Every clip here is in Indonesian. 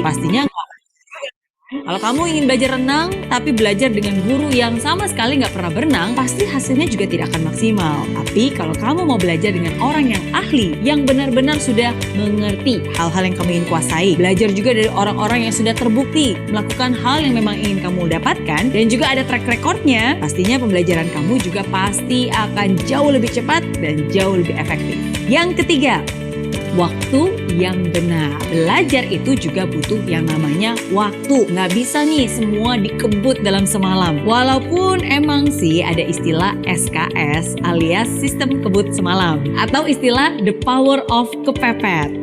sekali, pastinya kalau kamu ingin belajar renang, tapi belajar dengan guru yang sama sekali nggak pernah berenang, pasti hasilnya juga tidak akan maksimal. Tapi kalau kamu mau belajar dengan orang yang ahli, yang benar-benar sudah mengerti hal-hal yang kamu ingin kuasai, belajar juga dari orang-orang yang sudah terbukti melakukan hal yang memang ingin kamu dapatkan, dan juga ada track recordnya, pastinya pembelajaran kamu juga pasti akan jauh lebih cepat dan jauh lebih efektif. Yang ketiga, waktu yang benar. Belajar itu juga butuh yang namanya waktu. Nggak bisa nih semua dikebut dalam semalam. Walaupun emang sih ada istilah SKS alias sistem kebut semalam. Atau istilah the power of kepepet.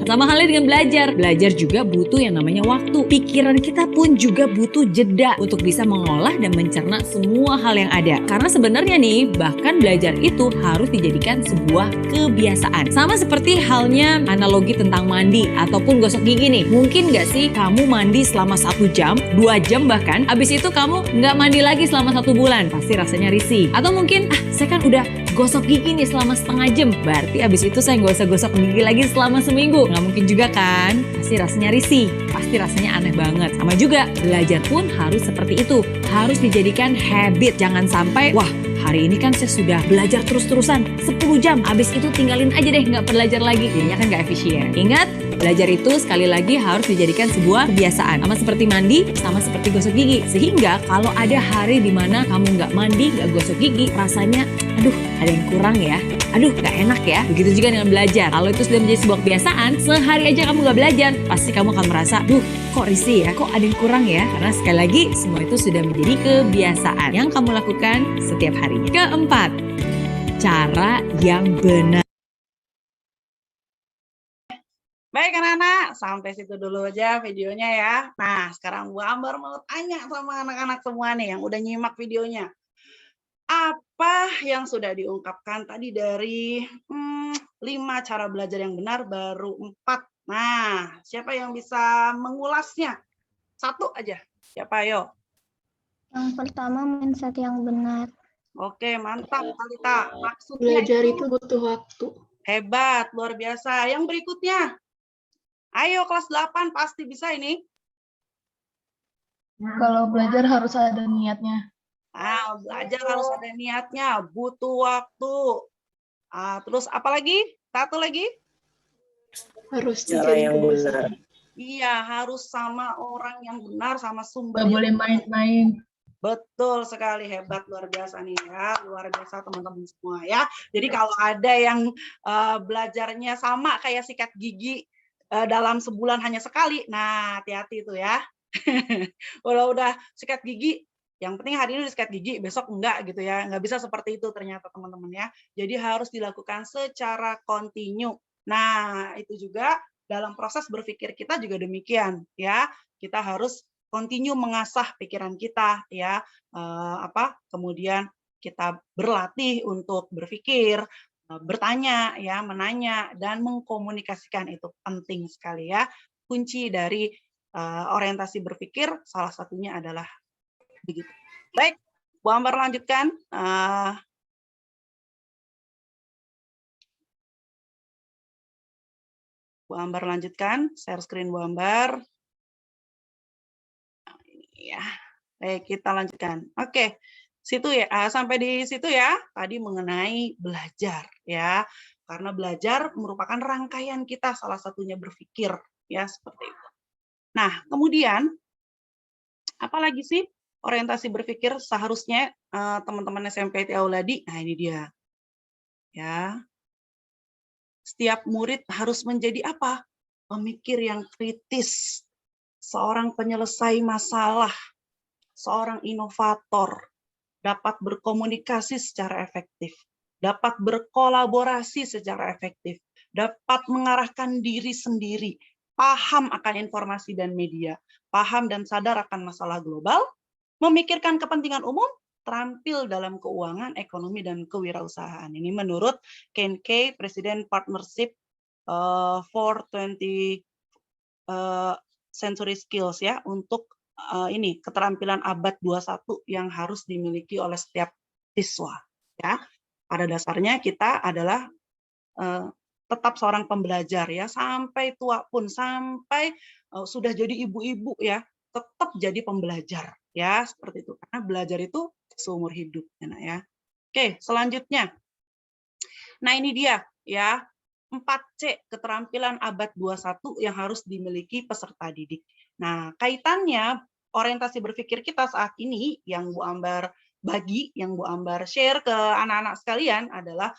Sama halnya dengan belajar. Belajar juga butuh yang namanya waktu. Pikiran kita pun juga butuh jeda untuk bisa mengolah dan mencerna semua hal yang ada. Karena sebenarnya nih, bahkan belajar itu harus dijadikan sebuah kebiasaan. Sama seperti halnya analogi tentang mandi ataupun gosok gigi nih. Mungkin nggak sih kamu mandi selama 1 jam, 2 jam bahkan, habis itu kamu nggak mandi lagi selama 1 bulan. Pasti rasanya risih. Atau mungkin, saya kan udah gosok gigi nih selama setengah jam, berarti abis itu saya nggak usah gosok gigi lagi selama seminggu. Nggak mungkin juga kan? Pasti rasanya risih, pasti rasanya aneh banget. Sama juga, belajar pun harus seperti itu. Harus dijadikan habit. Jangan sampai, wah, hari ini kan saya sudah belajar terus-terusan 10 jam, abis itu tinggalin aja deh, nggak belajar lagi. Jadinya kan nggak efisien. Ingat, belajar itu sekali lagi harus dijadikan sebuah kebiasaan. Sama seperti mandi, sama seperti gosok gigi. Sehingga kalau ada hari di mana kamu nggak mandi, nggak gosok gigi, rasanya, aduh, ada yang kurang ya. Aduh, nggak enak ya. Begitu juga dengan belajar. Kalau itu sudah menjadi sebuah kebiasaan, sehari aja kamu nggak belajar, pasti kamu akan merasa, duh, kok risih ya, kok ada yang kurang ya. Karena sekali lagi, semua itu sudah menjadi kebiasaan yang kamu lakukan setiap harinya. Keempat, cara yang benar. Baik anak-anak, sampai situ dulu aja videonya ya. Nah, sekarang Bu Ambar mau tanya sama anak-anak semua nih yang udah nyimak videonya. Apa yang sudah diungkapkan tadi dari 5 cara belajar yang benar, baru 4. Nah, siapa yang bisa mengulasnya? 1 aja. Siapa, ayo? Yang pertama, mindset yang benar. Oke, mantap Talita. Maksudnya Belajar itu butuh waktu. hebat, luar biasa. Yang berikutnya. Ayo kelas 8 pasti bisa ini. Kalau belajar harus ada niatnya. Ah, belajar harus ada niatnya, butuh waktu. Terus apa lagi? 1 lagi? Harus Cara yang dijadikan benar. Iya, harus sama orang yang benar, sama sumber. Nggak boleh main-main. Betul sekali, hebat, luar biasa nih ya, luar biasa teman-teman semua ya. Jadi kalau ada yang belajarnya sama kayak sikat gigi dalam sebulan hanya sekali, nah hati-hati itu ya. Kalau udah sikat gigi, yang penting hari ini udah sikat gigi, besok enggak gitu ya. Nggak bisa seperti itu ternyata teman-teman ya. Jadi harus dilakukan secara kontinu. Nah, itu juga dalam proses berpikir kita juga demikian ya. Kita harus kontinu mengasah pikiran kita ya. Kemudian kita berlatih untuk berpikir, bertanya ya, menanya dan mengkomunikasikan, itu penting sekali ya. Kunci dari orientasi berpikir salah satunya adalah begitu. Baik, Bu Ambar lanjutkan. Bu Ambar lanjutkan, share screen Bu Ambar. Ya, baik, kita lanjutkan. Oke, situ ya, sampai di situ ya. Tadi mengenai belajar ya, karena belajar merupakan rangkaian kita, salah satunya berpikir ya, seperti itu. Nah, kemudian apalagi sih orientasi berpikir seharusnya teman-teman SMP Auladi? Nah, ini dia. Ya. Setiap murid harus menjadi apa? Pemikir yang kritis, seorang penyelesai masalah, seorang inovator, dapat berkomunikasi secara efektif, dapat berkolaborasi secara efektif, dapat mengarahkan diri sendiri, paham akan informasi dan media, paham dan sadar akan masalah global, memikirkan kepentingan umum, terampil dalam keuangan, ekonomi, dan kewirausahaan. Ini menurut Ken Kay, Presiden Partnership for 20 Century Skills ya, untuk ini keterampilan abad 21 yang harus dimiliki oleh setiap siswa ya. Pada dasarnya kita adalah tetap seorang pembelajar ya, sampai tua pun, sampai sudah jadi ibu-ibu ya, tetap jadi pembelajar ya, seperti itu. Karena belajar itu seumur hidup ya, Nak ya. Oke, selanjutnya. Nah, ini dia ya. 4C, keterampilan abad 21 yang harus dimiliki peserta didik. Nah, kaitannya orientasi berpikir kita saat ini yang Bu Ambar bagi, yang Bu Ambar share ke anak-anak sekalian adalah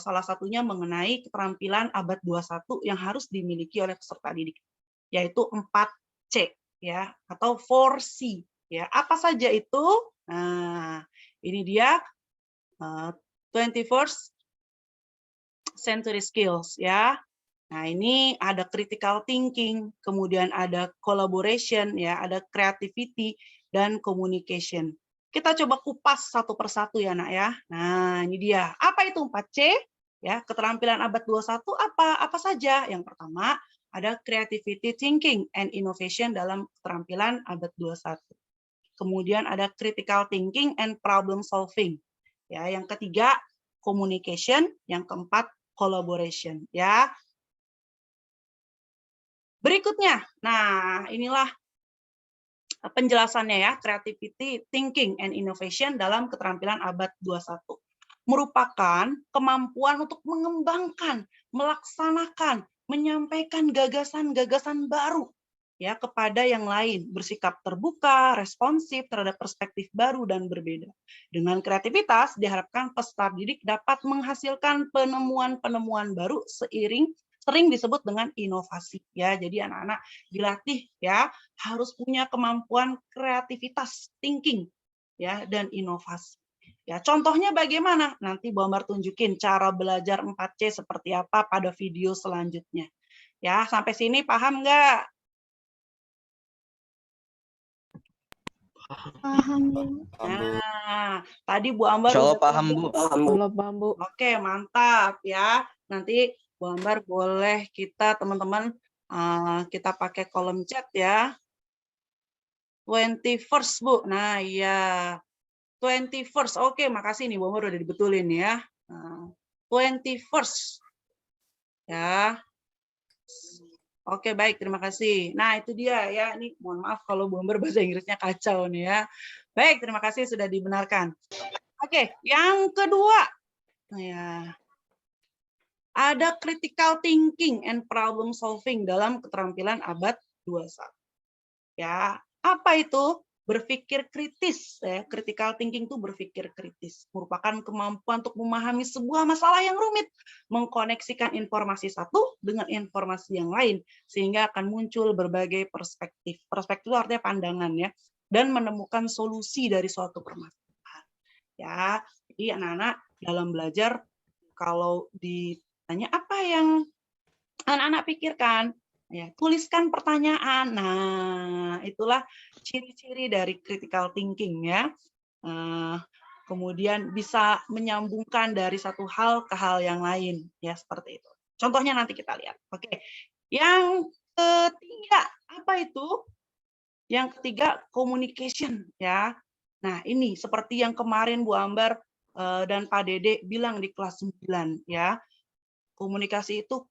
salah satunya mengenai keterampilan abad 21 yang harus dimiliki oleh peserta didik, yaitu 4C ya, atau 4C ya. Apa saja itu? Nah, ini dia 21st century skills ya. Nah, ini ada critical thinking, kemudian ada collaboration ya, ada creativity dan communication. Kita coba kupas satu persatu ya, Nak ya. Nah, ini dia. Apa itu 4C? Ya, keterampilan abad 21 apa saja? Yang pertama, ada creativity thinking and innovation dalam keterampilan abad 21. Kemudian ada critical thinking and problem solving. Ya, yang ketiga, communication, yang keempat, collaboration ya. Berikutnya, nah inilah penjelasannya ya, creativity, thinking, and innovation dalam keterampilan abad 21. Merupakan kemampuan untuk mengembangkan, melaksanakan, menyampaikan gagasan-gagasan baru ya kepada yang lain, bersikap terbuka, responsif terhadap perspektif baru dan berbeda. Dengan kreativitas diharapkan peserta didik dapat menghasilkan penemuan-penemuan baru sering disebut dengan inovasi ya. Jadi anak-anak dilatih ya harus punya kemampuan kreativitas, thinking ya, dan inovasi. Ya, contohnya bagaimana? Nanti Bu Ambar tunjukin cara belajar 4C seperti apa pada video selanjutnya. Ya, sampai sini paham nggak? Paham, Bu. Nah, tadi Bu Ambar Insya Allah udah paham, Bu. Paham, Bu. Oke, mantap ya. Nanti Bu Ambar boleh kita teman-teman kita pakai kolom chat ya. 21st, Bu. Nah, iya. 21st. Oke, makasih nih Bu Ambar udah dibetulin ya. 21st. Ya. Oke, baik, terima kasih. Nah, itu dia ya. Ini mohon maaf kalau Bu Ambar bahasa Inggrisnya kacau nih ya. Baik, terima kasih sudah dibenarkan. Oke, yang kedua. Nah, ya. Ada critical thinking and problem solving dalam keterampilan abad 21. Ya, apa itu? Berpikir kritis ya. Critical thinking itu berpikir kritis, merupakan kemampuan untuk memahami sebuah masalah yang rumit, mengkoneksikan informasi satu dengan informasi yang lain sehingga akan muncul berbagai perspektif. Perspektif itu artinya pandangan ya, dan menemukan solusi dari suatu permasalahan. Ya, jadi anak-anak dalam belajar kalau ditanya apa yang anak-anak pikirkan, ya, tuliskan pertanyaan. Nah, itulah ciri-ciri dari critical thinking ya. Kemudian bisa menyambungkan dari satu hal ke hal yang lain ya, seperti itu. Contohnya nanti kita lihat. Oke. Yang ketiga, apa itu? Yang ketiga, communication ya. Nah, ini seperti yang kemarin Bu Ambar dan Pak Dede bilang di kelas 9 ya. Komunikasi itu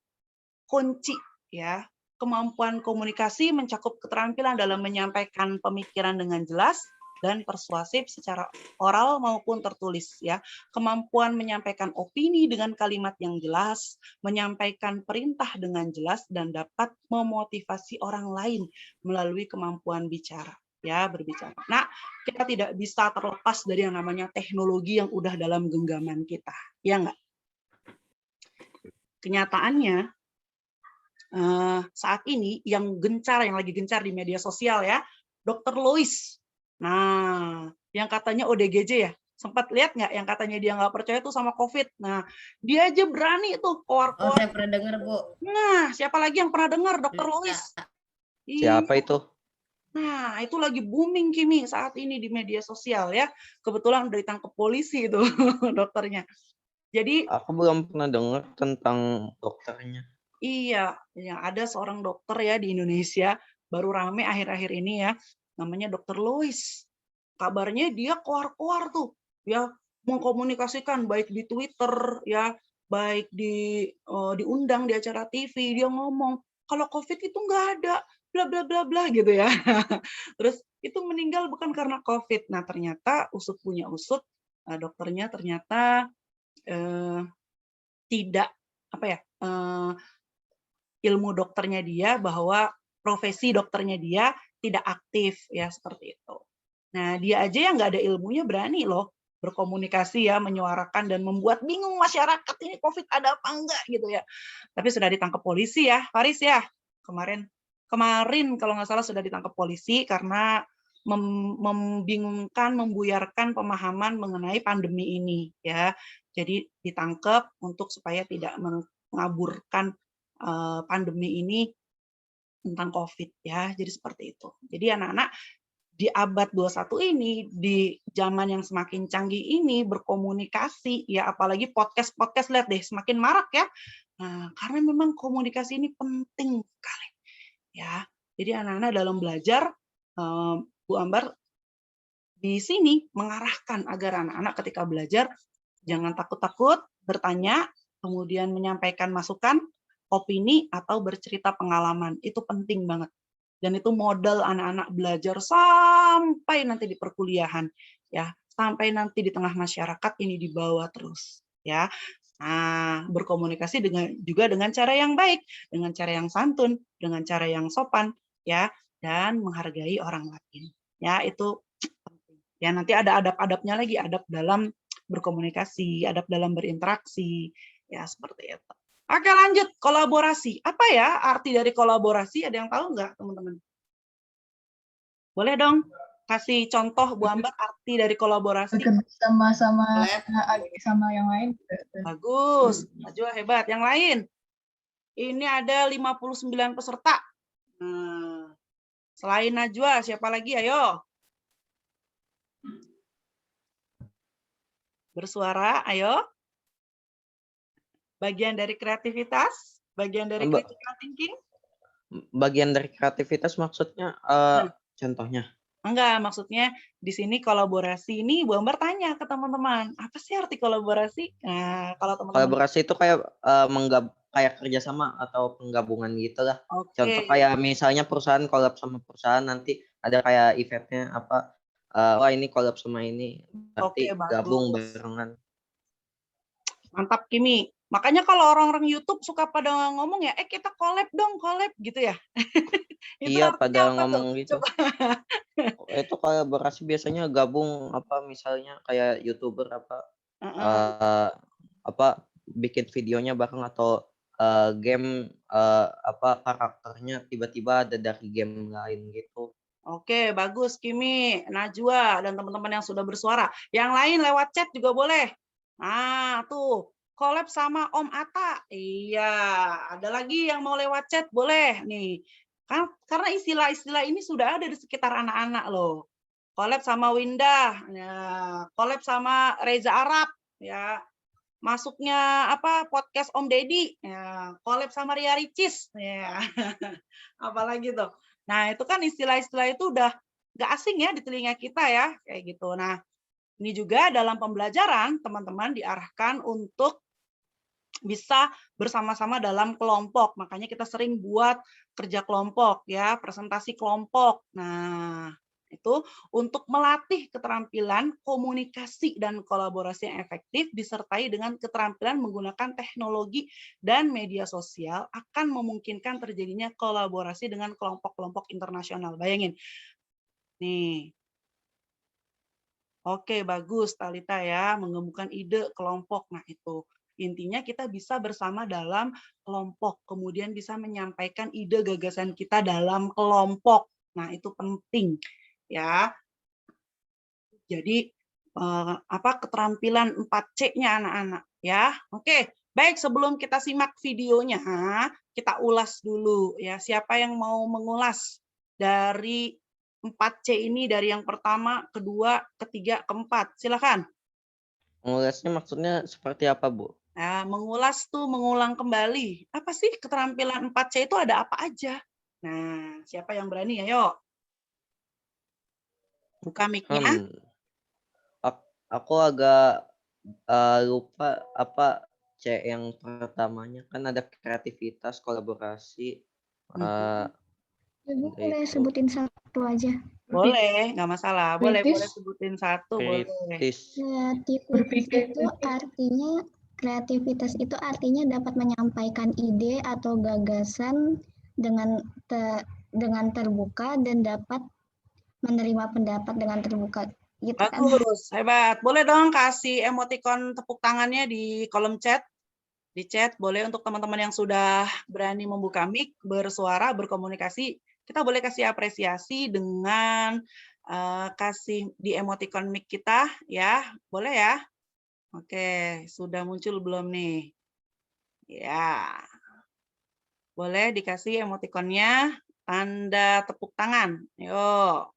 kunci ya. Kemampuan komunikasi mencakup keterampilan dalam menyampaikan pemikiran dengan jelas dan persuasif secara oral maupun tertulis ya. Kemampuan menyampaikan opini dengan kalimat yang jelas, menyampaikan perintah dengan jelas dan dapat memotivasi orang lain melalui kemampuan bicara ya, berbicara. Nah, kita tidak bisa terlepas dari yang namanya teknologi yang udah dalam genggaman kita. Ya enggak? Kenyataannya saat ini yang lagi gencar di media sosial ya, Dr. Lois. Nah, yang katanya ODGJ ya, sempat lihat nggak yang katanya dia nggak percaya tuh sama COVID. Nah, dia aja berani tuh keluar-keluar. Oh, saya pernah dengar, Bu. Nah, siapa lagi yang pernah dengar Dr. Lois? Siapa itu? Nah, itu lagi booming Kimi saat ini di media sosial ya. Kebetulan udah ditangkap polisi itu dokternya. Jadi aku belum pernah dengar tentang dokternya. Iya, ya ada seorang dokter ya di Indonesia baru rame akhir-akhir ini ya, namanya Dr. Lois. Kabarnya dia keluar-keluar tuh, ya mengkomunikasikan baik di Twitter ya, baik diundang di acara TV, dia ngomong kalau COVID itu nggak ada, bla bla bla bla gitu ya. Terus itu meninggal bukan karena COVID. Nah, ternyata usut punya usut, dokternya ternyata tidak apa ya, ilmu dokternya dia bahwa profesi dokternya dia tidak aktif ya seperti itu. Nah, dia aja yang nggak ada ilmunya berani loh berkomunikasi ya, menyuarakan dan membuat bingung masyarakat ini COVID ada apa enggak gitu ya. Tapi sudah ditangkap polisi ya, Faris ya. Kemarin kalau nggak salah sudah ditangkap polisi karena membingungkan, membuyarkan pemahaman mengenai pandemi ini ya. Jadi ditangkap untuk supaya tidak mengaburkan pandemi ini tentang COVID ya. Jadi seperti itu. Jadi anak-anak di abad 21 ini, di zaman yang semakin canggih ini berkomunikasi ya, apalagi podcast lihat deh semakin marak ya. Nah, karena memang komunikasi ini penting sekali ya. Jadi anak-anak dalam belajar Bu Ambar di sini mengarahkan agar anak-anak ketika belajar jangan takut-takut bertanya, kemudian menyampaikan masukan, opini, atau bercerita pengalaman. Itu penting banget. Dan itu modal anak-anak belajar sampai nanti di perkuliahan. Ya, sampai nanti di tengah masyarakat ini dibawa terus. Ya, nah, berkomunikasi juga dengan cara yang baik, dengan cara yang santun, dengan cara yang sopan, ya, dan menghargai orang lain. Ya, itu penting. Ya, nanti ada adab-adabnya lagi, adab dalam berkomunikasi, adab dalam berinteraksi, ya seperti itu. Oke, lanjut kolaborasi. Apa ya arti dari kolaborasi? Ada yang tahu nggak, teman-teman? Boleh dong kasih contoh Bu Ambar arti dari kolaborasi. Bekerja sama Boleh. yang lain. Bagus, Najwa hebat. Yang lain? Ini ada 59 peserta. Nah, selain Najwa, siapa lagi? Ayo. Bersuara, ayo. Bagian dari kreativitas, bagian dari critical thinking. Bagian dari kreativitas maksudnya contohnya. Enggak, maksudnya di sini kolaborasi ini Bu Ambar tanya ke teman-teman, apa sih arti kolaborasi? Nah, kalau teman-teman Kolaborasi itu kayak kayak kerjasama atau penggabungan gitu lah. Oke. Contoh kayak misalnya perusahaan collab sama perusahaan, nanti ada kayak eventnya apa, wah ini collab sama ini, berarti Oke, gabung bagus. barengan. Mantap, Kimi. Makanya kalau orang-orang YouTube suka pada ngomong ya, kita collab dong, collab gitu ya. Itu Iya, artinya pada apa tuh? ngomong gitu. Coba. Itu kolaborasi biasanya gabung apa misalnya kayak YouTuber apa bikin videonya bareng atau game apa karakternya tiba-tiba ada dari game lain gitu. Oke, bagus Kimi, Najwa, dan teman-teman yang sudah bersuara. Yang lain lewat chat juga boleh. Nah, tuh, collab sama Om Ata. Iya, ada lagi yang mau lewat chat, boleh nih. Karena istilah-istilah ini sudah ada di sekitar anak-anak loh. Collab sama Windah, ya, collab sama Reza Arab, ya. Masuknya apa podcast Om Deddy, ya, collab sama Ria Ricis, ya. Apalagi tuh. Nah, itu kan istilah-istilah itu udah nggak asing ya di telinga kita ya, kayak gitu. Nah, ini juga dalam pembelajaran teman-teman diarahkan untuk bisa bersama-sama dalam kelompok. Makanya kita sering buat kerja kelompok ya, presentasi kelompok. Nah, itu untuk melatih keterampilan komunikasi dan kolaborasi yang efektif disertai dengan keterampilan menggunakan teknologi dan media sosial akan memungkinkan terjadinya kolaborasi dengan kelompok-kelompok internasional. Bayangin. Nih. Oke, bagus Talita ya, mengemukkan ide kelompok. Nah, itu. Intinya kita bisa bersama dalam kelompok, kemudian bisa menyampaikan ide gagasan kita dalam kelompok. Nah, itu penting ya. Jadi keterampilan 4C-nya anak-anak ya. Oke, baik sebelum kita simak videonya, kita ulas dulu ya. Siapa yang mau mengulas dari 4C ini dari yang pertama, kedua, ketiga, keempat? Silakan. Mengulasnya maksudnya seperti apa, Bu? Nah, mengulas tuh mengulang kembali. Apa sih keterampilan 4C itu ada apa aja? Nah, siapa yang berani? Ayo. Buka mic-nya. Aku agak lupa apa C yang pertamanya, kan ada kreativitas, kolaborasi, Ibu boleh sebutin satu aja. Boleh, nggak masalah. Boleh Kritis. sebutin satu, boleh. Kritis. Kreativitas itu artinya dapat menyampaikan ide atau gagasan dengan terbuka dan dapat menerima pendapat dengan terbuka. Gitu kan? Bagus, hebat. Boleh dong kasih emoticon tepuk tangannya di kolom chat. Di chat boleh untuk teman-teman yang sudah berani membuka mic, bersuara, berkomunikasi. Kita boleh kasih apresiasi dengan kasih di emoticon mic kita, ya. Boleh ya? Oke, sudah muncul belum nih? Ya. Boleh dikasih emoticonnya, tanda tepuk tangan. Yuk.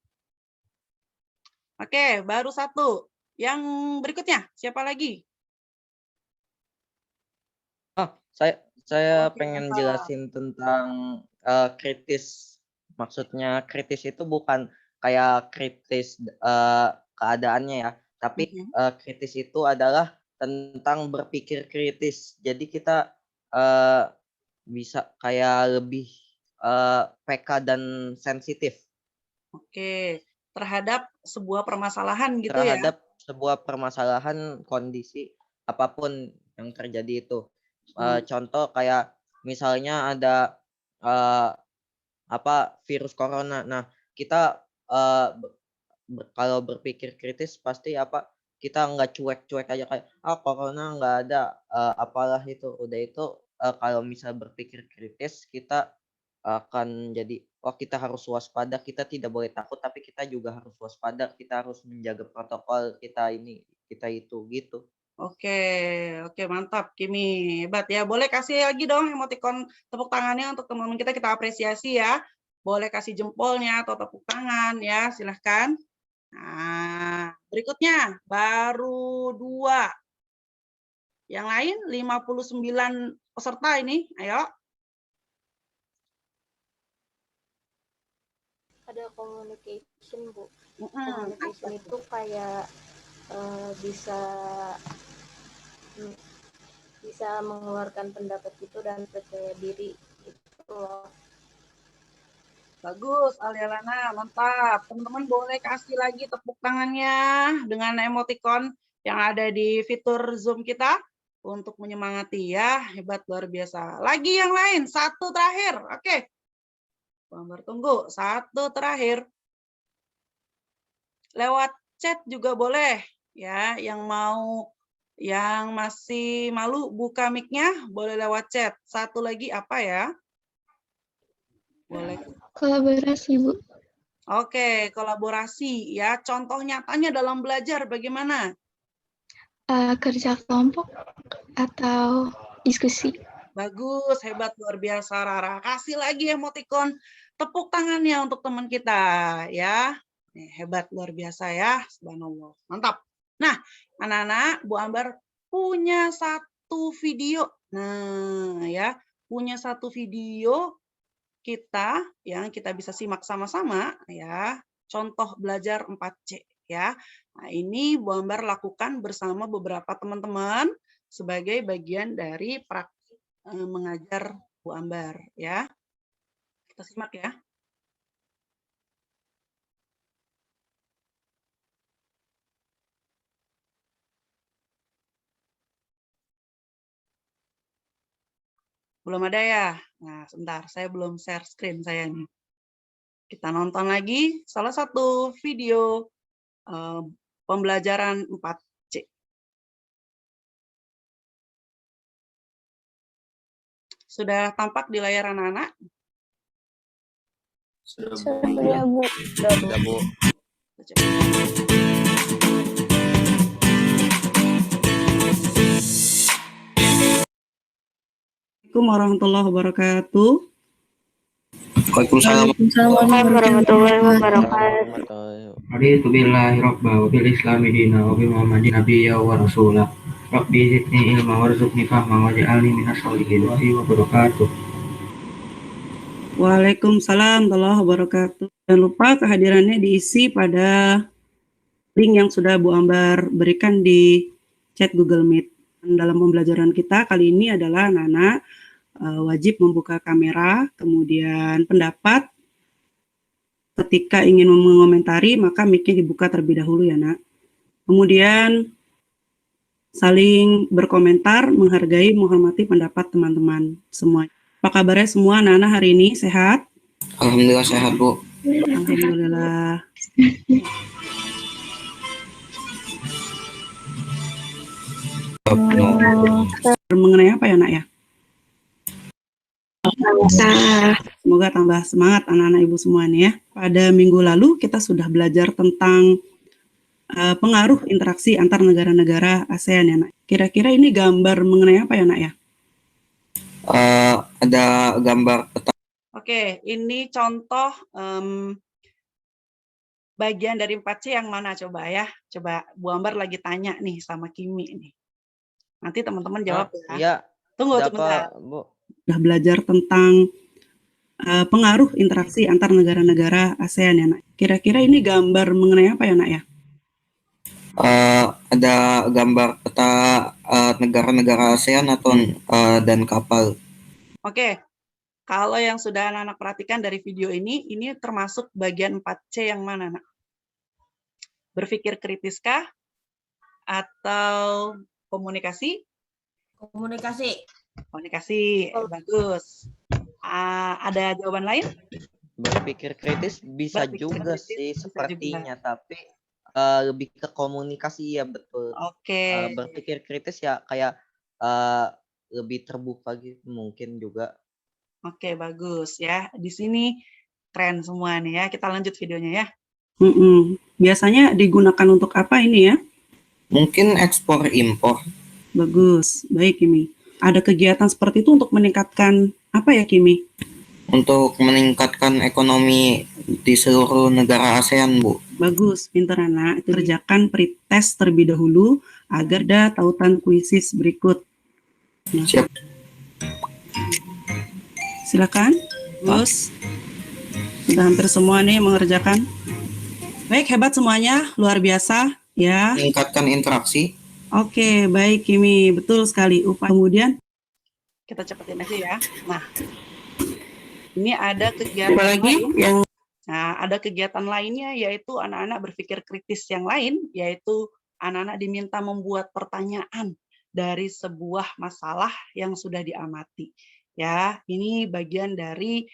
Oke, baru satu. Yang berikutnya, siapa lagi? Saya Oke, pengen apa? jelasin tentang kritis. Maksudnya kritis itu bukan kayak kritis keadaannya ya, tapi kritis itu adalah tentang berpikir kritis. Jadi kita bisa kayak lebih peka dan sensitif Oke, terhadap sebuah permasalahan gitu ya? terhadap sebuah permasalahan, kondisi apapun yang terjadi itu. Contoh kayak misalnya ada virus corona. Nah, kita kalau berpikir kritis pasti kita nggak cuek-cuek aja kayak corona nggak ada, apalah itu. Udah itu kalau misal berpikir kritis kita akan jadi kita harus waspada, kita tidak boleh takut tapi kita juga harus waspada, kita harus menjaga protokol, kita ini, kita itu, gitu. Oke, mantap Kimi, hebat ya. Boleh kasih lagi dong emoticon tepuk tangannya untuk teman-teman kita apresiasi ya. Boleh kasih jempolnya atau tepuk tangan ya, silahkan. Nah, berikutnya baru 2. Yang lain 59 peserta ini, ayo. Ada communication, Bu. Communication itu kayak bisa mengeluarkan pendapat itu dan percaya diri gitu loh. Bagus, Alialana, mantap. Teman-teman boleh kasih lagi tepuk tangannya dengan emoticon yang ada di fitur Zoom kita untuk menyemangati ya. Hebat, luar biasa. Lagi yang lain, satu terakhir. Oke. Gambar tunggu, satu terakhir. Lewat chat juga boleh ya, yang masih malu buka mic-nya boleh lewat chat. Satu lagi apa ya? Boleh. Kolaborasi, Bu. Oke, kolaborasi ya. Contoh nyatanya dalam belajar bagaimana? Kerja kelompok atau diskusi. Bagus, hebat, luar biasa Rara. Kasih lagi emoticon tepuk tangannya untuk teman kita ya. Hebat, luar biasa ya. Subhanallah. Mantap. Nah, anak-anak, Bu Ambar punya satu video. Nah, ya, punya satu video kita yang kita bisa simak sama-sama ya. Contoh belajar 4C ya. Nah, ini Bu Ambar lakukan bersama beberapa teman-teman sebagai bagian dari praktik mengajar Bu Ambar ya. Kita simak ya. Belum ada ya? Nah, sebentar, saya belum share screen saya nih. Kita nonton lagi salah satu video pembelajaran 4C. Sudah tampak di layar anak-anak? Sudah, Bu. Sudah, Bu. Assalamualaikum warahmatullahi wabarakatuh. Waalaikumsalam warahmatullahi wabarakatuh. Raditu billahi rabba wa bil islami dina wa bi muhammadin nabiyya wa rasula. Rabbi zidni ilma warzuqni fahma waj'alni minas sholihin wa wabarakatuh. Waalaikumsalam warahmatullahi wabarakatuh. Jangan lupa kehadirannya diisi pada link yang sudah Bu Ambar berikan di chat Google Meet. Dalam pembelajaran kita kali ini adalah anak-anak wajib membuka kamera, kemudian pendapat Ketika ingin mengomentari, maka mic-nya dibuka terlebih dahulu ya, Nak. Kemudian saling berkomentar, menghargai, menghormati pendapat teman-teman semua. Apa kabarnya semua anak-anak hari ini? Sehat? Alhamdulillah sehat, Bu. Alhamdulillah. Mengenai apa ya, Nak ya? Semoga tambah semangat anak-anak ibu semua nih ya. Pada minggu lalu kita sudah belajar tentang pengaruh interaksi antar negara-negara ASEAN ya, Nak. Kira-kira ini gambar mengenai apa ya, Nak ya? Ada gambar peta. Oke, ini contoh bagian dari 4C yang mana coba ya? Coba Bu Ambar lagi tanya nih sama Kimi nih. Nanti teman-teman jawab ya. Iya. Tunggu Ada sebentar. apa, Bu? Sudah belajar tentang pengaruh interaksi antar negara-negara ASEAN ya, Nak. Kira-kira ini gambar mengenai apa ya, Nak ya? Ada gambar peta negara-negara ASEAN atau dan kapal. Oke, kalau yang sudah anak-anak perhatikan dari video ini termasuk bagian 4C yang mana, Nak? Berpikir kritiskah? Atau komunikasi? Komunikasi. Komunikasi, bagus. Ada jawaban lain? Berpikir kritis bisa Berpikir juga kritis sih bisa sepertinya, tapi lebih ke komunikasi ya betul. Oke. Berpikir kritis ya kayak lebih terbuka gitu mungkin juga. Oke, bagus ya. Di sini keren semua nih ya. Kita lanjut videonya ya. Biasanya digunakan untuk apa ini ya? Mungkin ekspor impor. Bagus, baik Kimi. Ada kegiatan seperti itu untuk meningkatkan apa ya Kimi? Untuk meningkatkan ekonomi di seluruh negara ASEAN, Bu. Bagus, pintar anak. Kerjakan pretest terlebih dahulu agar ada tautan kuisis berikut. Nah, Siap. silakan, Bos. Sudah hampir semua nih mengerjakan. Baik, hebat semuanya, luar biasa ya. Meningkatkan interaksi. Oke, baik Kimi, betul sekali. Kemudian kita cepetin aja ya. Nah, ini ada kegiatan lain. Nah, ada kegiatan lainnya yaitu anak-anak berpikir kritis yang lain, yaitu anak-anak diminta membuat pertanyaan dari sebuah masalah yang sudah diamati. Ya, ini bagian dari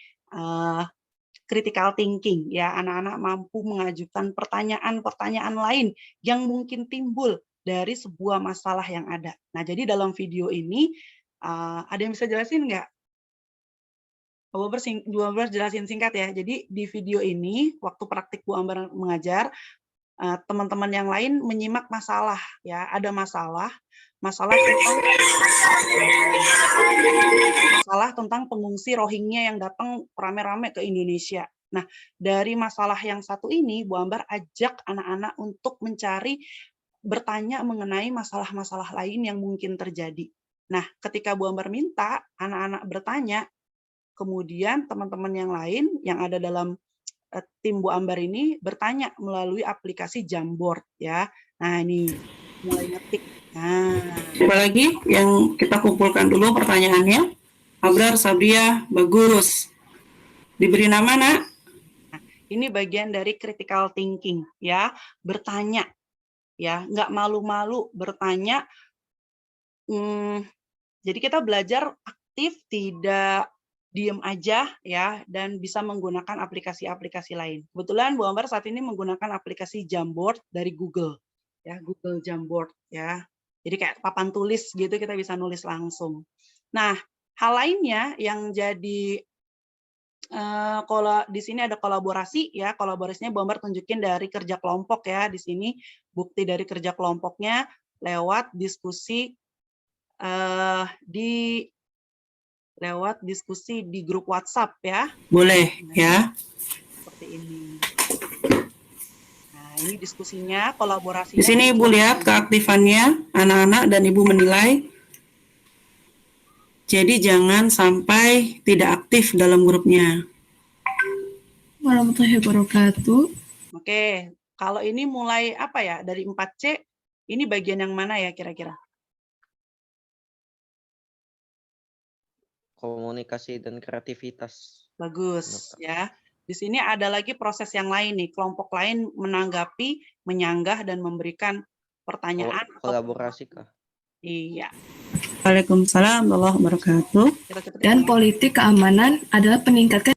critical thinking. Ya, anak-anak mampu mengajukan pertanyaan-pertanyaan lain yang mungkin timbul dari sebuah masalah yang ada. Nah, jadi dalam video ini ada yang bisa jelasin nggak? Bu Ambar jelasin singkat ya. Jadi di video ini waktu praktik Bu Ambar mengajar, teman-teman yang lain menyimak masalah ya. Ada masalah tentang pengungsi Rohingya yang datang rame-rame ke Indonesia. Nah, dari masalah yang satu ini Bu Ambar ajak anak-anak untuk bertanya mengenai masalah-masalah lain yang mungkin terjadi. Nah, ketika Bu Ambar minta anak-anak bertanya, kemudian teman-teman yang lain yang ada dalam tim Bu Ambar ini bertanya melalui aplikasi Jamboard ya. Nah, ini mulai ngetik. Nah, apalagi yang kita kumpulkan dulu pertanyaannya. Abrar, Sabria, bagus. Diberi nama, Nak? Nah, ini bagian dari critical thinking ya, bertanya. Ya, nggak malu-malu bertanya. Jadi kita belajar aktif, tidak diem aja ya, dan bisa menggunakan aplikasi-aplikasi lain. Kebetulan Bu Ambar saat ini menggunakan aplikasi Jamboard dari Google, ya Google Jamboard ya. Jadi kayak papan tulis gitu, kita bisa nulis langsung. Nah, hal lainnya yang jadi kalau di sini ada kolaborasi ya, kolaborasinya Bu Ambar tunjukin dari kerja kelompok ya. Di sini bukti dari kerja kelompoknya lewat diskusi di grup WhatsApp ya. Boleh ya. Seperti ini. Nah, ini diskusinya, kolaborasinya. Di sini Ibu lihat keaktifannya anak-anak dan Ibu menilai. Jadi jangan sampai tidak aktif dalam grupnya. Warahmatullahi wabarakatuh. Oke, kalau ini mulai apa ya? Dari 4C, ini bagian yang mana ya kira-kira? Komunikasi dan kreativitas. Bagus ya. Di sini ada lagi proses yang lain nih, kelompok lain menanggapi, menyanggah, dan memberikan pertanyaan. Kolaborasi kah? Iya. Waalaikumsalam warahmatullahi wabarakatuh. Dan politik keamanan adalah peningkatkan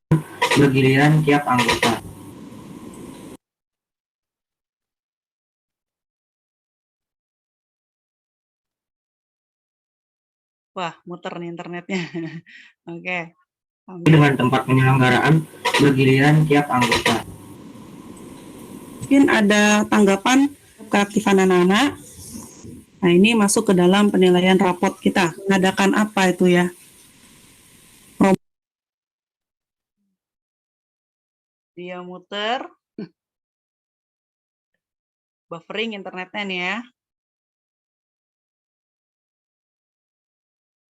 Bergiliran tiap anggota. Wah, muter nih internetnya. Oke. Dengan tempat penyelenggaraan bergiliran tiap anggota. Mungkin ada tanggapan keaktifan anak-anak. Nah, ini masuk ke dalam penilaian raport kita. Mengadakan apa itu ya? Dia muter. Buffering internetnya nih ya.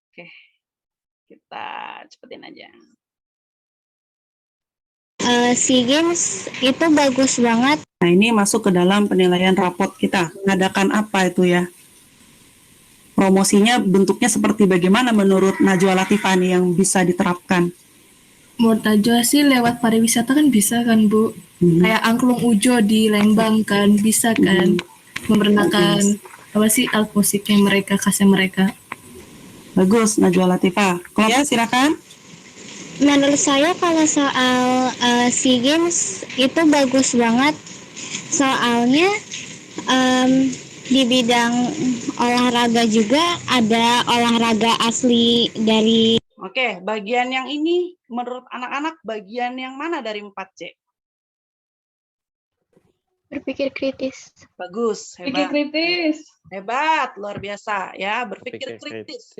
Oke. Kita cepetin aja. SEA Games itu bagus banget. Nah, ini masuk ke dalam penilaian raport kita. Mengadakan apa itu ya? Promosinya bentuknya seperti bagaimana menurut Najwa Latifani yang bisa diterapkan? menurut Najwa sih lewat pariwisata kan bisa kan Bu, kayak angklung ujo di Lembang kan bisa kan, memperkenalkan apa sih alat musiknya mereka, khasnya mereka. Bagus, Najwa Latifah. Kalau ya silakan. Menurut saya kalau soal SEA Games itu bagus banget, soalnya di bidang olahraga juga ada olahraga asli dari. Oke, bagian yang ini menurut anak-anak bagian yang mana dari 4C? Berpikir kritis. Bagus, Berpikir hebat. kritis. Hebat, luar biasa ya, berpikir kritis.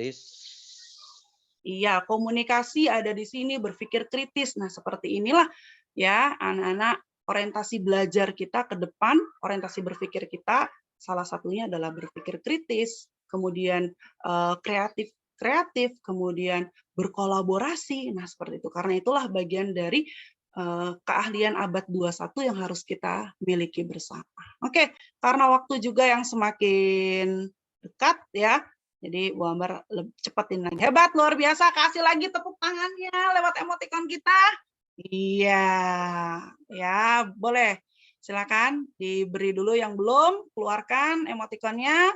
Iya, komunikasi ada di sini, berpikir kritis. Nah, seperti inilah ya anak-anak orientasi belajar kita ke depan, orientasi berpikir kita salah satunya adalah berpikir kritis, kemudian kreatif, kemudian berkolaborasi. Nah, seperti itu. Karena itulah bagian dari keahlian abad 21 yang harus kita miliki bersama. Oke, karena waktu juga yang semakin dekat ya. Jadi Bu Ambar cepetin lagi. Hebat, luar biasa. Kasih lagi tepuk tangannya lewat emoticon kita. Iya, ya boleh. Silakan diberi dulu yang belum, keluarkan emoticonnya,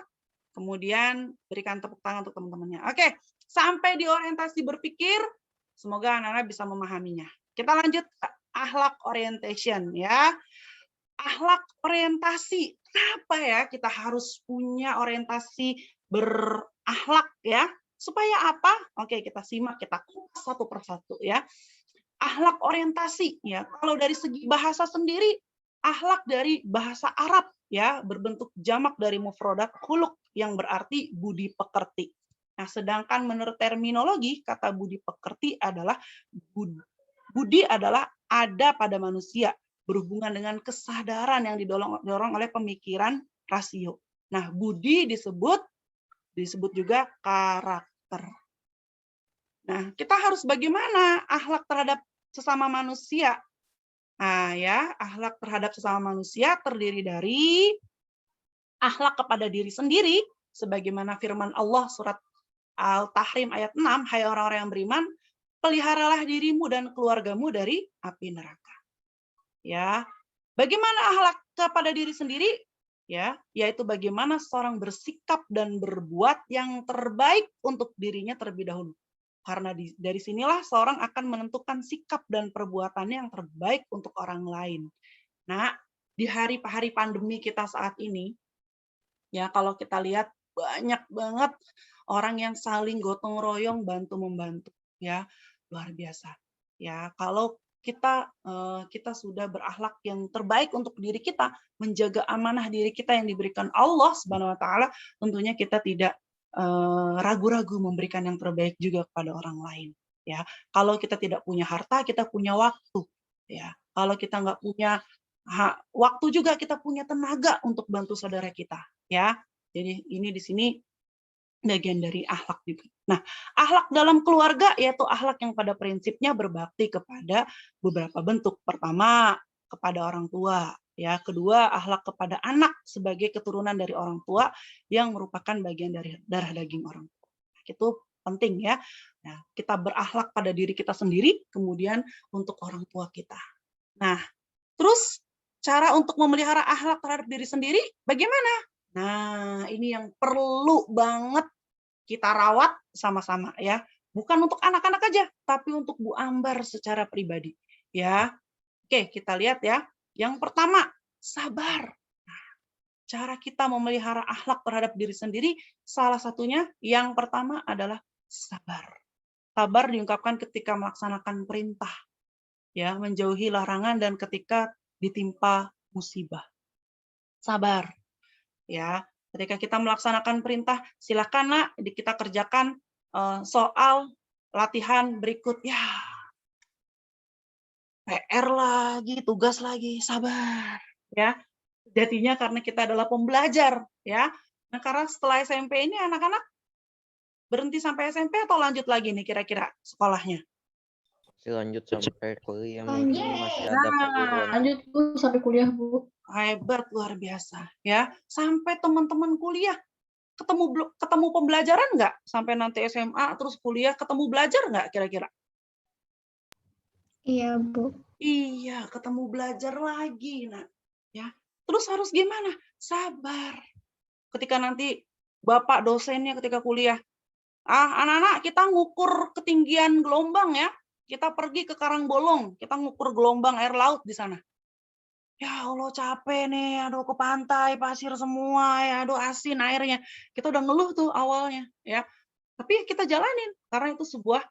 kemudian berikan tepuk tangan untuk teman-temannya. Oke, sampai di orientasi berpikir, semoga anak-anak bisa memahaminya. Kita lanjut ke akhlak orientation ya. Akhlak orientasi, kenapa ya kita harus punya orientasi berakhlak ya? Supaya apa? Oke, kita simak, kita kupas satu persatu ya. Akhlak orientasi ya. Kalau dari segi bahasa sendiri, akhlak dari bahasa Arab ya, berbentuk jamak dari mufradat khuluq yang berarti budi pekerti. Nah, sedangkan menurut terminologi kata budi pekerti adalah budi adalah ada pada manusia, berhubungan dengan kesadaran yang didorong oleh pemikiran rasio. Nah, budi disebut juga karakter. Nah, kita harus bagaimana akhlak terhadap sesama manusia? Nah, ya, akhlak terhadap sesama manusia terdiri dari akhlak kepada diri sendiri, sebagaimana firman Allah surat Al-Tahrim ayat 6, hai orang-orang yang beriman, peliharalah dirimu dan keluargamu dari api neraka. Ya, bagaimana akhlak kepada diri sendiri? Ya, yaitu bagaimana seorang bersikap dan berbuat yang terbaik untuk dirinya terlebih dahulu. Karena dari sinilah seorang akan menentukan sikap dan perbuatannya yang terbaik untuk orang lain. Nah, di hari-hari pandemi kita saat ini, ya kalau kita lihat banyak banget orang yang saling gotong royong bantu-membantu, ya luar biasa. Ya kalau kita sudah berakhlak yang terbaik untuk diri kita, menjaga amanah diri kita yang diberikan Allah Subhanahu Wa Taala, tentunya kita tidak ragu-ragu memberikan yang terbaik juga kepada orang lain. Ya, kalau kita tidak punya harta, kita punya waktu. Ya, kalau kita nggak punya waktu juga kita punya tenaga untuk bantu saudara kita. Ya, jadi ini di sini bagian dari akhlak juga. Nah, akhlak dalam keluarga yaitu akhlak yang pada prinsipnya berbakti kepada beberapa bentuk. Pertama, kepada orang tua. Ya, kedua, akhlak kepada anak sebagai keturunan dari orang tua yang merupakan bagian dari darah daging orang tua. Itu penting ya. Nah, kita berakhlak pada diri kita sendiri, kemudian untuk orang tua kita. Nah, terus cara untuk memelihara akhlak terhadap diri sendiri bagaimana? Nah, ini yang perlu banget kita rawat sama-sama ya. Bukan untuk anak-anak aja, tapi untuk Bu Ambar secara pribadi. Ya. Oke, kita lihat ya. Yang pertama, sabar. Cara kita memelihara akhlak terhadap diri sendiri, salah satunya yang pertama adalah sabar. Sabar diungkapkan ketika melaksanakan perintah, ya, menjauhi larangan dan ketika ditimpa musibah. Sabar, ya. Ketika kita melaksanakan perintah, silakan nak kita kerjakan soal latihan berikut. Ya, PR lagi, tugas lagi, sabar, ya. Jadinya karena kita adalah pembelajar, ya. Nah, karena setelah SMP ini anak-anak berhenti sampai SMP atau lanjut lagi nih kira-kira sekolahnya? Masih lanjut sampai kuliah Lanjut. mungkin masih ada perguruan. Lanjut Bu sampai kuliah Bu. Hebat, luar biasa, ya. Sampai teman-teman kuliah ketemu pembelajaran nggak? Sampai nanti SMA terus kuliah ketemu belajar nggak kira-kira? Iya, Bu. Iya, ketemu belajar lagi, nak. Ya. Terus harus gimana? Sabar. Ketika nanti bapak dosennya ketika kuliah, anak-anak kita ngukur ketinggian gelombang ya. Kita pergi ke Karangbolong, kita ngukur gelombang air laut di sana. Ya Allah capek nih, aduh ke pantai, pasir semua, ya aduh asin airnya. Kita udah ngeluh tuh awalnya, ya. Tapi kita jalanin karena itu sebuah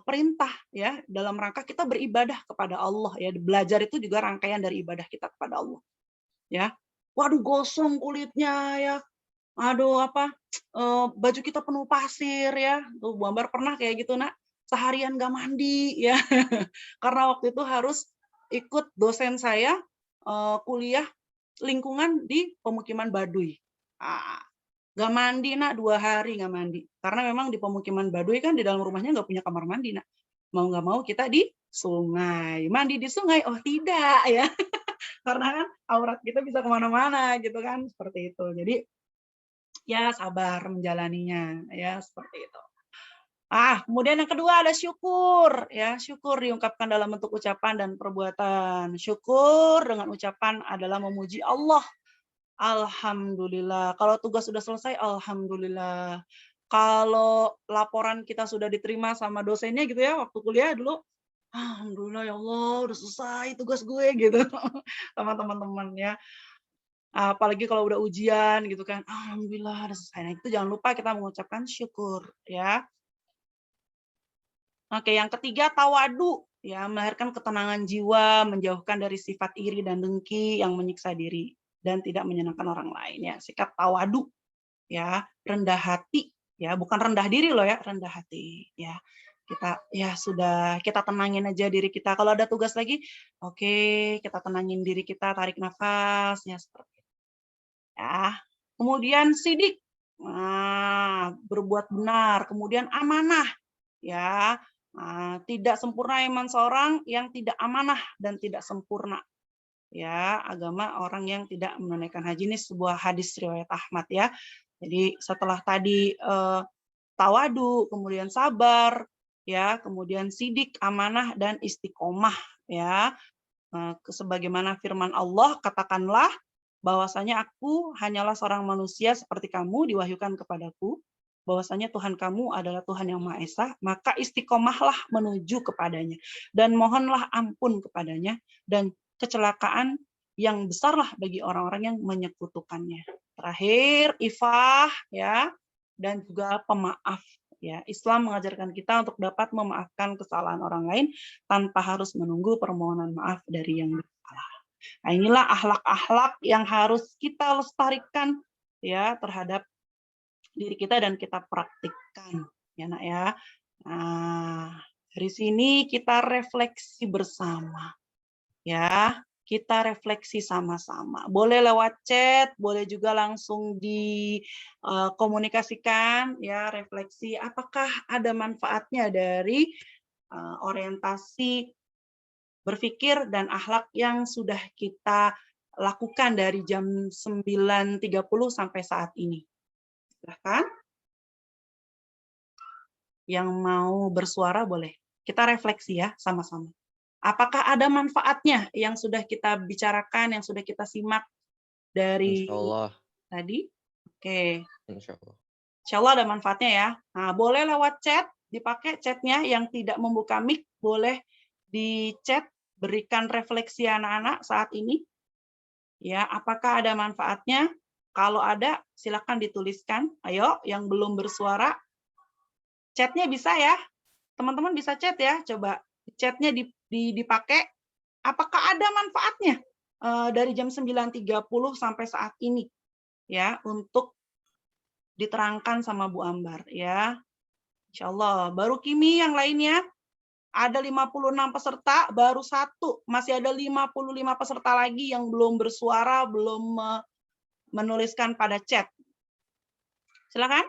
perintah ya dalam rangka kita beribadah kepada Allah ya. Belajar itu juga rangkaian dari ibadah kita kepada Allah. Ya. Waduh gosong kulitnya ya. Aduh baju kita penuh pasir ya. Tuh Bu Ambar pernah kayak gitu nak, seharian gak mandi ya. Karena waktu itu harus ikut dosen saya kuliah lingkungan di pemukiman Baduy. Gak mandi nak 2 hari gak mandi. Karena memang di pemukiman Baduy kan di dalam rumahnya gak punya kamar mandi nak. Mau gak mau kita di sungai. Mandi di sungai? Oh tidak ya. Karena kan aurat kita bisa kemana-mana gitu kan. Seperti itu. Jadi ya sabar menjalaninya ya seperti itu. Kemudian yang kedua ada syukur ya. Syukur diungkapkan dalam bentuk ucapan dan perbuatan. Syukur dengan ucapan adalah memuji Allah. Alhamdulillah. Kalau tugas sudah selesai, alhamdulillah. Kalau laporan kita sudah diterima sama dosennya gitu ya, waktu kuliah dulu, alhamdulillah ya Allah, udah selesai tugas gue gitu sama teman-teman ya. Apalagi kalau udah ujian gitu kan, alhamdulillah udah selesai. Nah, itu jangan lupa kita mengucapkan syukur ya. Oke, yang ketiga tawadu ya, melahirkan ketenangan jiwa, menjauhkan dari sifat iri dan dengki yang menyiksa diri dan tidak menyenangkan orang lain ya. Sikap tawadu ya, rendah hati ya, bukan rendah diri loh ya, rendah hati ya. Kita ya sudah, kita tenangin aja diri kita. Kalau ada tugas lagi, oke, kita tenangin diri kita, tarik nafas ya seperti itu. Ya. Kemudian sidik. Berbuat benar, kemudian amanah ya. Tidak sempurna iman seorang yang tidak amanah dan tidak sempurna. Ya, agama orang yang tidak menunaikan haji, ini sebuah hadis riwayat Ahmad ya. Jadi setelah tadi tawadu, kemudian sabar, ya, kemudian sidik, amanah dan istiqomah ya. Sebagaimana firman Allah, katakanlah bahwasanya aku hanyalah seorang manusia seperti kamu, diwahyukan kepadaku bahwasanya Tuhan kamu adalah Tuhan yang Maha Esa, maka istiqomahlah menuju kepadanya dan mohonlah ampun kepadanya, dan kecelakaan yang besarlah bagi orang-orang yang menyekutukannya. Terakhir, ifah ya, dan juga pemaaf ya. Islam mengajarkan kita untuk dapat memaafkan kesalahan orang lain tanpa harus menunggu permohonan maaf dari yang bersalah. Nah, inilah akhlak-akhlak yang harus kita lestarikan ya terhadap diri kita dan kita praktikkan ya nak ya. Nah, dari sini kita refleksi bersama ya, kita refleksi sama-sama. Boleh lewat chat, boleh juga langsung dikomunikasikan ya, refleksi apakah ada manfaatnya dari orientasi berpikir dan akhlak yang sudah kita lakukan dari jam 9.30 sampai saat ini. Silahkan. Yang mau bersuara boleh. Kita refleksi ya sama-sama. Apakah ada manfaatnya yang sudah kita bicarakan, yang sudah kita simak dari Insya Allah. tadi? Oke. Insya Allah. Insya Allah ada manfaatnya ya. Nah, boleh lewat chat, dipakai chatnya yang tidak membuka mic, boleh di chat, berikan refleksi anak-anak saat ini. Ya, apakah ada manfaatnya? Kalau ada, silakan dituliskan. Ayo, yang belum bersuara, chatnya bisa ya. Teman-teman bisa chat ya. Coba chatnya dipakai. Apakah ada manfaatnya dari jam 9.30 sampai saat ini? Ya, untuk diterangkan sama Bu Ambar ya. Insya Allah. Baru Kimi yang lainnya ada 56 peserta, baru 1. Masih ada 55 peserta lagi yang belum bersuara, belum menuliskan pada chat. Silakan.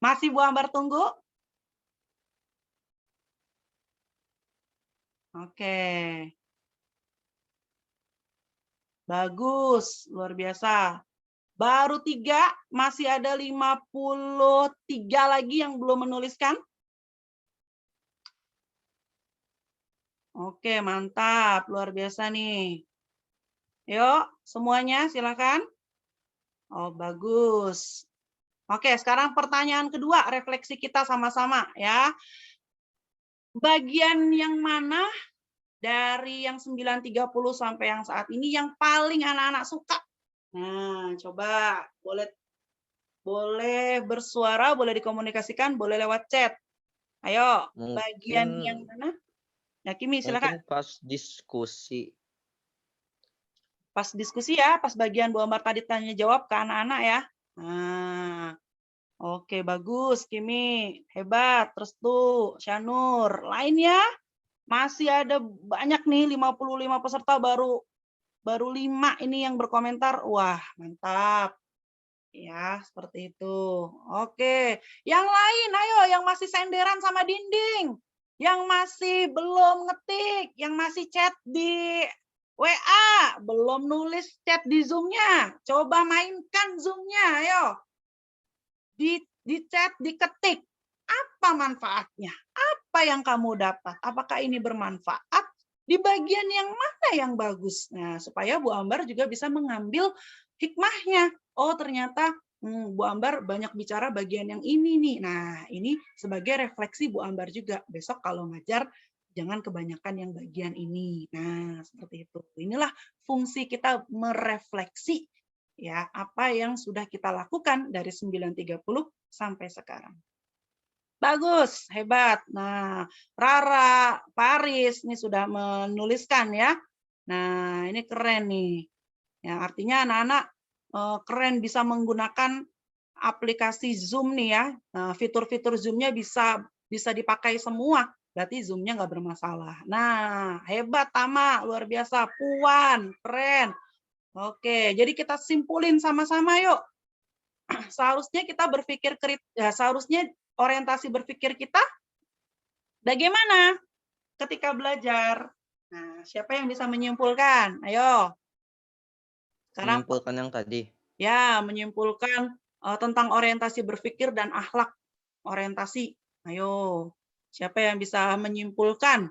Masih Bu Ambar tunggu? Oke. Bagus, luar biasa. Baru 3, masih ada 53 lagi yang belum menuliskan. Oke, mantap, luar biasa nih. Yuk, semuanya silakan. Oh, bagus. Oke, sekarang pertanyaan kedua, refleksi kita sama-sama ya. Bagian yang mana dari yang 9.30 sampai yang saat ini yang paling anak-anak suka? Nah, coba boleh bersuara, boleh dikomunikasikan, boleh lewat chat. Ayo, bagian yang mana? Ya, Kimi, silakan. Mungkin pas diskusi. Pas diskusi ya, pas bagian Bu Ambar tadi tanya jawab ke anak-anak ya. Nah, oke, bagus, Kimi. Hebat. Terus tuh, Syanur. Lainnya, masih ada banyak nih, 55 peserta, baru 5 ini yang berkomentar. Wah, mantap. Ya, seperti itu. Oke. Yang lain, ayo, yang masih senderan sama dinding. Yang masih belum ngetik, yang masih chat di WA, belum nulis chat di Zoom-nya. Coba mainkan Zoom-nya, ayo. Di chat, diketik. Apa manfaatnya? Apa yang kamu dapat? Apakah ini bermanfaat? Di bagian yang mana yang bagus? Nah, supaya Bu Ambar juga bisa mengambil hikmahnya. Oh, ternyata Bu Ambar banyak bicara bagian yang ini nih. Nah, ini sebagai refleksi Bu Ambar juga. Besok kalau ngajar, jangan kebanyakan yang bagian ini. Nah, seperti itu. Inilah fungsi kita merefleksi ya apa yang sudah kita lakukan dari 9.30 sampai sekarang. Bagus, hebat. Nah, Rara, Paris ini sudah menuliskan ya. Nah, ini keren nih. Ya, artinya anak-anak keren bisa menggunakan aplikasi Zoom nih ya. Nah, fitur-fitur Zoom-nya bisa dipakai semua. Berarti Zoom-nya nggak bermasalah. Nah, hebat Tama, luar biasa. Puan, keren. Oke, jadi kita simpulin sama-sama yuk. Seharusnya kita berpikir seharusnya orientasi berpikir kita bagaimana ketika belajar. Nah, siapa yang bisa menyimpulkan? Ayo. Sekarang Menyimpulkan yang tadi. ya, menyimpulkan tentang orientasi berpikir dan akhlak orientasi. Ayo. Siapa yang bisa menyimpulkan?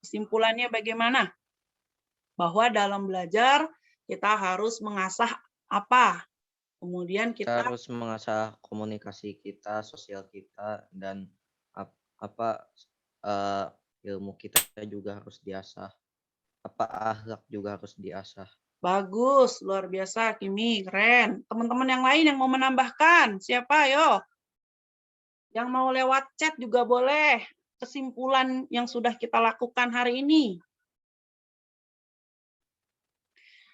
Kesimpulannya bagaimana? Bahwa dalam belajar kita harus mengasah apa? Kemudian Kita kita harus mengasah komunikasi kita, sosial kita, dan ilmu kita juga harus diasah. Akhlak juga harus diasah. bagus, luar biasa, Kimi, keren. Teman-teman yang lain yang mau menambahkan, siapa? Ayo. Yang mau lewat chat juga boleh. Kesimpulan yang sudah kita lakukan hari ini.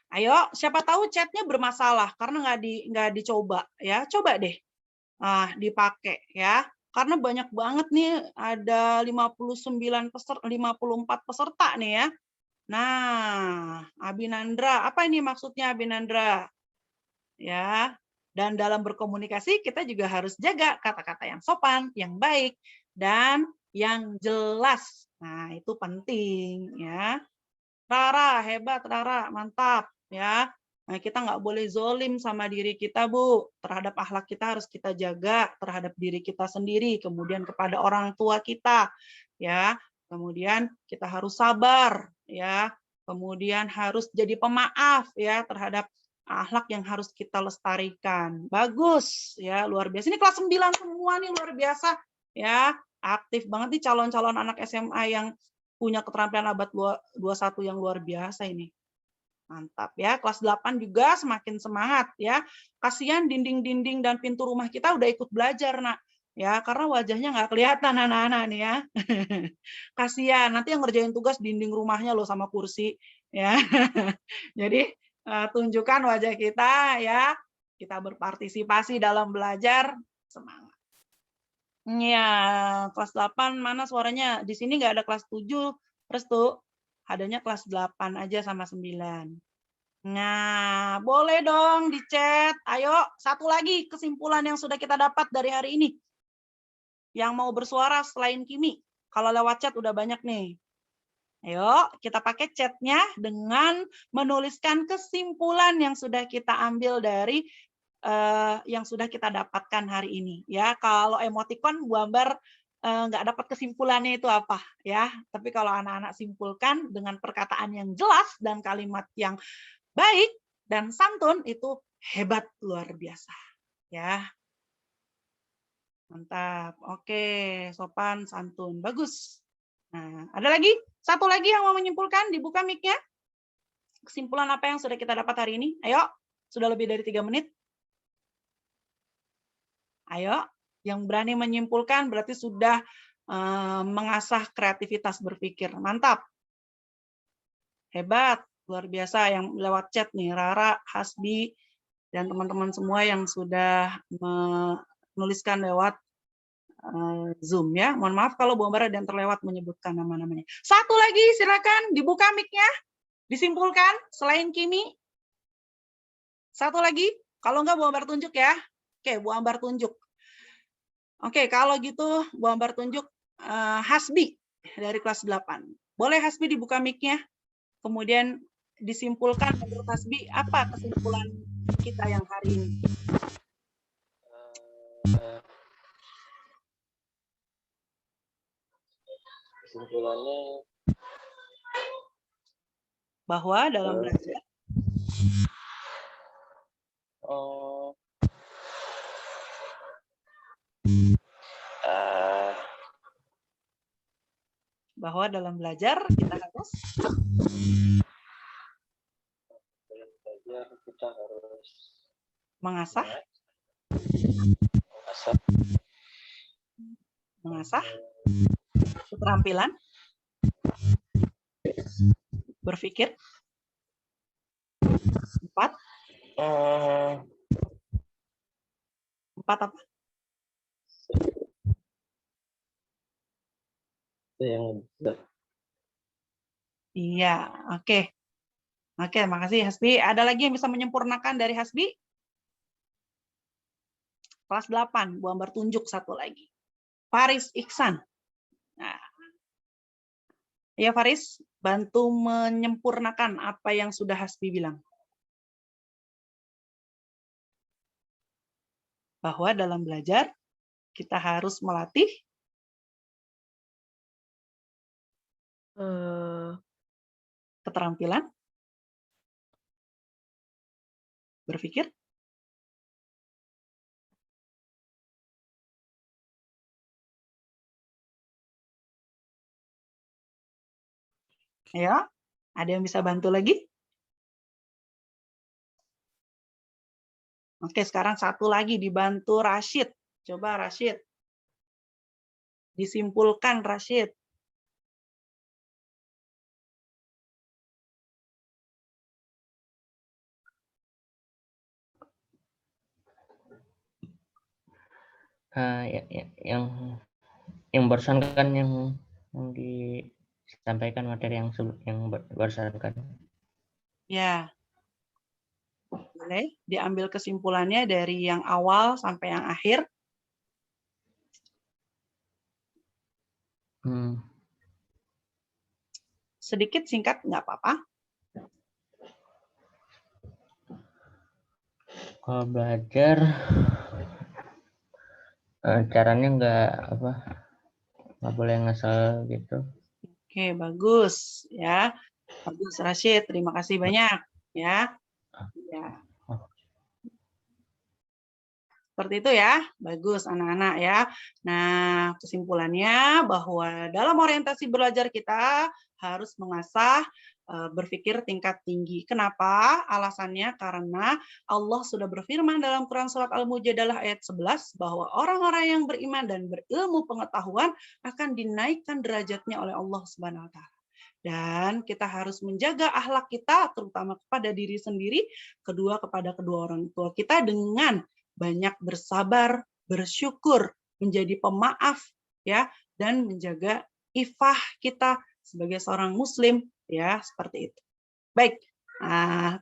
Ayo, siapa tahu chatnya bermasalah karena nggak dicoba ya. Coba deh, dipakai ya. Karena banyak banget nih, ada 54 peserta nih ya. Nah, Abinandra, apa ini maksudnya Abinandra? Ya, dan dalam berkomunikasi kita juga harus jaga kata-kata yang sopan, yang baik, dan yang jelas. Nah, itu penting ya. Rara, hebat Rara, mantap ya. Nah, kita nggak boleh zolim sama diri kita, Bu. Terhadap akhlak kita harus kita jaga, terhadap diri kita sendiri, kemudian kepada orang tua kita, ya. Kemudian kita harus sabar, ya. Kemudian harus jadi pemaaf, ya, terhadap akhlak yang harus kita lestarikan. Bagus, ya, luar biasa. Ini kelas 9 semua nih, luar biasa, ya. Aktif banget nih calon-calon anak SMA yang punya keterampilan abad 21 yang luar biasa ini. Mantap ya, kelas 8 juga semakin semangat ya. Kasihan dinding-dinding dan pintu rumah kita udah ikut belajar, Nak. Ya, karena wajahnya nggak kelihatan anak-anak nih ya. Kasihan, nanti yang ngerjain tugas dinding rumahnya loh sama kursi ya. Jadi tunjukkan wajah kita ya. Kita berpartisipasi dalam belajar, semangat. Ya, kelas 8 mana suaranya? Di sini nggak ada kelas 7, Restu. Adanya kelas 8 aja sama 9. Nah, boleh dong di chat. Ayo, satu lagi kesimpulan yang sudah kita dapat dari hari ini. Yang mau bersuara selain Kimi. Kalau lewat chat udah banyak nih. Ayo, kita pakai chatnya dengan menuliskan kesimpulan yang sudah kita ambil dari yang sudah kita dapatkan hari ini. Ya, kalau emoticon Bu Ambar nggak dapat kesimpulannya itu apa ya. Tapi kalau anak-anak simpulkan dengan perkataan yang jelas dan kalimat yang baik dan santun itu hebat luar biasa. Ya. Mantap. Oke, sopan santun. Bagus. Nah, ada lagi? Satu lagi yang mau menyimpulkan, dibuka mic-nya. Kesimpulan apa yang sudah kita dapat hari ini? Ayo, sudah lebih dari 3 menit. Ayo, yang berani menyimpulkan berarti sudah mengasah kreativitas berpikir. Mantap. Hebat, luar biasa yang lewat chat nih, Rara, Hasbi, dan teman-teman semua yang sudah menuliskan lewat Zoom ya. Mohon maaf kalau Bu Ambar ada yang terlewat menyebutkan nama-namanya. Satu lagi, silakan dibuka mic-nya, disimpulkan selain Kimi. Satu lagi, kalau enggak Bu Ambar tunjuk ya. Oke, Bu Ambar tunjuk. Oke, kalau gitu Bu Ambar tunjuk Hasbi dari kelas 8. Boleh Hasbi dibuka mic-nya? Kemudian disimpulkan menurut Hasbi apa kesimpulan kita yang hari ini? Kesimpulannya Bahwa dalam belajar bahwa dalam belajar kita harus mengasah keterampilan berpikir. 4 apa? Iya, oke. Oke, makasih Hasbi. Ada lagi yang bisa menyempurnakan dari Hasbi? Kelas 8, Bu Ambar tunjuk satu lagi. Faris Iksan. Nah. Ya Faris, bantu menyempurnakan apa yang sudah Hasbi bilang. Bahwa dalam belajar, kita harus melatih keterampilan berpikir, ya, ada yang bisa bantu lagi? Oke, sekarang satu lagi dibantu Rashid. Coba Rashid. Disimpulkan Rashid. Yang barusan kan yang disampaikan materi yang barusan kan. Ya. Boleh diambil kesimpulannya dari yang awal sampai yang akhir. Sedikit singkat nggak apa-apa. Kalau belajar caranya nggak boleh ngasal gitu. Oke, bagus ya. Bagus Rashid, terima kasih banyak ya. Ya. Seperti itu ya. Bagus anak-anak ya. Nah, kesimpulannya bahwa dalam orientasi belajar kita harus mengasah berpikir tingkat tinggi. Kenapa? Alasannya karena Allah sudah berfirman dalam Quran surat Al-Mujadalah ayat 11 bahwa orang-orang yang beriman dan berilmu pengetahuan akan dinaikkan derajatnya oleh Allah Subhanahu wa taala. Dan kita harus menjaga akhlak kita terutama kepada diri sendiri, kedua kepada kedua orang tua kita dengan banyak bersabar, bersyukur, menjadi pemaaf ya, dan menjaga ifah kita sebagai seorang muslim ya, seperti itu. Baik.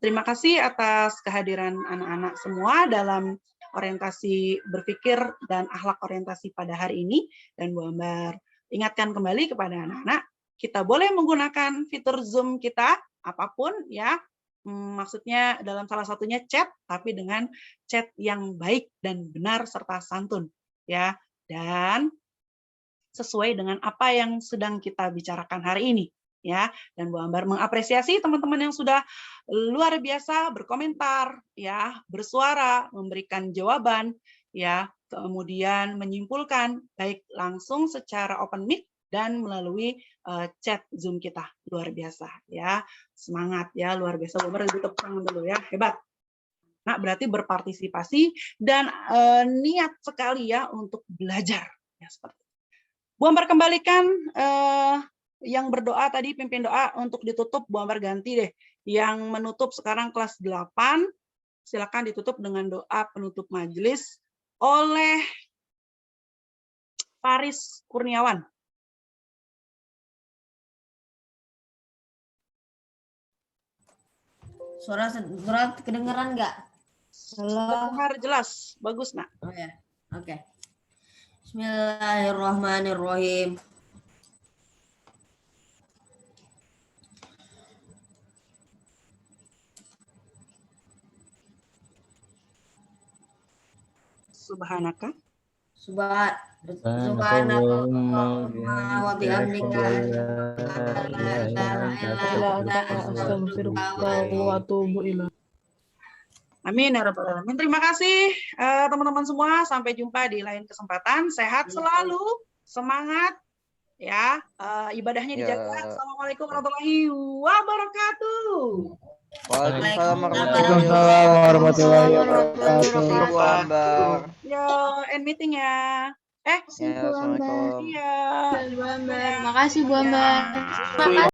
Terima kasih atas kehadiran anak-anak semua dalam orientasi berpikir dan akhlak orientasi pada hari ini, dan Bu Ambar ingatkan kembali kepada anak-anak, kita boleh menggunakan fitur Zoom kita apapun ya. Maksudnya dalam salah satunya chat, tapi dengan chat yang baik dan benar serta santun ya, dan sesuai dengan apa yang sedang kita bicarakan hari ini ya. Dan Bu Ambar mengapresiasi teman-teman yang sudah luar biasa berkomentar ya, bersuara, memberikan jawaban ya, kemudian menyimpulkan baik langsung secara open mic dan melalui chat Zoom kita. Luar biasa ya. Semangat ya, luar biasa. Bu Ambar tepuk tangan dulu ya. Hebat. Nah, berarti berpartisipasi dan niat sekali ya untuk belajar ya, seperti itu. Bu Ambar kembalikan yang berdoa tadi, pimpin doa untuk ditutup. Bu Ambar ganti deh. Yang menutup sekarang kelas 8, silakan ditutup dengan doa penutup majelis oleh Faris Kurniawan. Suara kedengeran nggak? Halo. Dengar jelas, bagus nak. Oh ya, oke. Bismillahirrahmanirrahim. Subhanaka. Subhanallah wa bihamdika. Amin ya rabbal alamin. Terima kasih teman-teman semua. Sampai jumpa di lain kesempatan. Sehat selalu, semangat ya. Ibadahnya dijaga. Assalamualaikum warahmatullahi wabarakatuh. Waalaikumsalam warahmatullahi wabarakatuh. Yo, end meeting ya. Assalamualaikum. Iya. Makasih Bu Ambar.